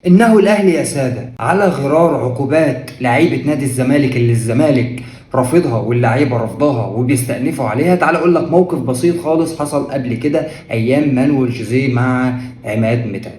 إنه الأهلي يا سادة على غرار عقوبات لعيبة نادي الزمالك اللي الزمالك رافضها واللعيبة رافضاها وبيستأنفوا عليها. تعال أقول لك موقف بسيط خالص حصل قبل كده أيام مانويل جوزيه مع عماد متعب.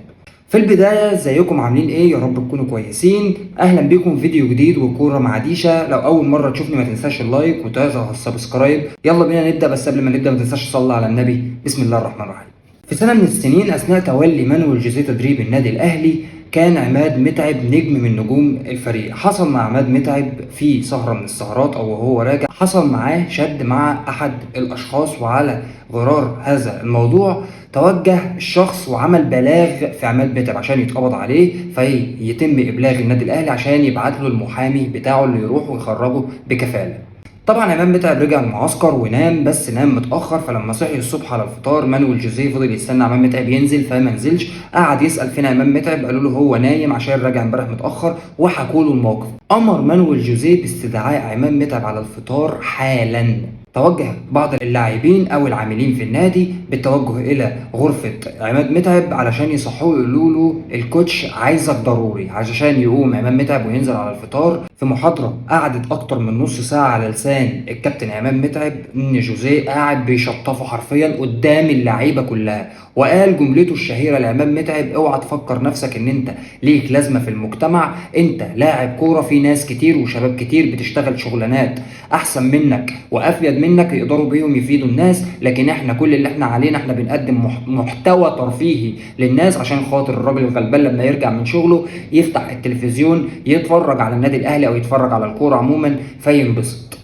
في البداية ازيكم عاملين ايه؟ يا رب تكونوا كويسين. اهلا بيكم في فيديو جديد وكورة مع ديشا. لو اول مرة تشوفني ما تنساش اللايك وتعزل على السبسكرايب. يلا بينا نبدأ، بس قبل ما نبدأ ما تنساش تصلي على النبي. بسم الله الرحمن الرحيم. في سنة من السنين اثناء تولي مانويل جوزيه تدريب النادي الاهلي كان عماد متعب نجم من نجوم الفريق. حصل مع عماد متعب في سهرة من السهرات او وهو راجع حصل معاه شد مع احد الاشخاص، وعلى غرار هذا الموضوع توجه الشخص وعمل بلاغ في عماد متعب عشان يتقبض عليه، فيتم ابلاغ النادي الاهلي عشان يبعت له المحامي بتاعه اللي يروح ويخرجه بكفاله. طبعا عماد متعب رجع المعسكر ونام، بس نام متاخر، فلما صحي الصبح على الفطار مانويل جوزيه فضل يستنى عماد متعب ينزل فما نزلش. قعد يسال فين عماد متعب، قالوا له هو نايم عشان راجع امبارح متاخر، وحكوا له الموقف. امر مانويل جوزيه باستدعاء عماد متعب على الفطار حالا. توجه بعض اللاعبين او العاملين في النادي بالتوجه الى غرفه عماد متعب علشان يصحوه، يقولوا له الكوتش عايزك ضروري، عشان يقوم عماد متعب وينزل على الفطار. في محاضره قعدت اكتر من نص ساعه على لسان الكابتن عماد متعب ان جوزيه قاعد بيشطفه حرفيا قدام اللعيبه كلها، وقال جملته الشهيره لعماد متعب: اوعى تفكر نفسك ان انت ليك لازمه في المجتمع، انت لاعب كوره، في ناس كتير وشباب كتير بتشتغل شغلانات احسن منك وافيد منك يقدروا بيهم يفيدوا الناس، لكن احنا كل اللي احنا علينا احنا بنقدم محتوى ترفيهي للناس عشان خاطر الراجل الغلبان لما يرجع من شغله يفتح التلفزيون يتفرج على النادي الاهلي او يتفرج على الكوره عموما فينبسط.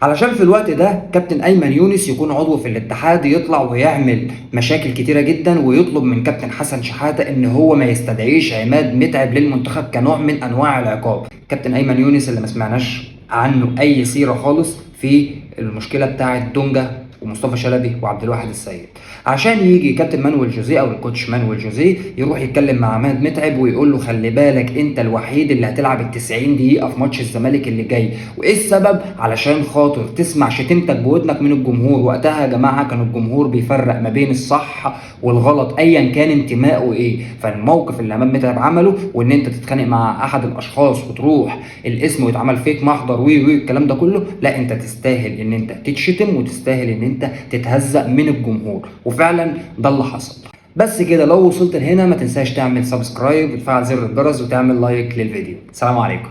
علشان في الوقت ده كابتن ايمن يونس يكون عضو في الاتحاد يطلع ويعمل مشاكل كتيره جدا، ويطلب من كابتن حسن شحاته ان هو ما يستدعيش عماد متعب للمنتخب كنوع من انواع العقاب. كابتن ايمن يونس اللي ما سمعناش عنه اي سيره خالص في المشكله بتاعه دونجا ومصطفى شلبي وعبد الواحد السيد، عشان يجي كابتن مانويل جوزيه او الكوتش مانويل جوزيه يروح يتكلم مع عماد متعب ويقول له خلي بالك انت الوحيد اللي هتلعب ال 90 دقيقه في ماتش الزمالك اللي جاي. وايه السبب؟ علشان خاطر تسمع شتيمتك بودنك من الجمهور. وقتها يا جماعه كان الجمهور بيفرق ما بين الصح والغلط ايا كان انتمائه ايه. فالموقف اللي عماد متعب عمله وان انت تتخانق مع احد الاشخاص وتروح الاسم ويتعمل فيك محضر وي الكلام ده كله، لا انت تستاهل ان انت تتشتم وتستاهل ان انت تتهزأ من الجمهور. وفعلا ده اللي حصل. بس كده، لو وصلت لهنا ما تنساش تعمل سبسكرايب وتفعل زر الجرس وتعمل لايك للفيديو. سلام عليكم.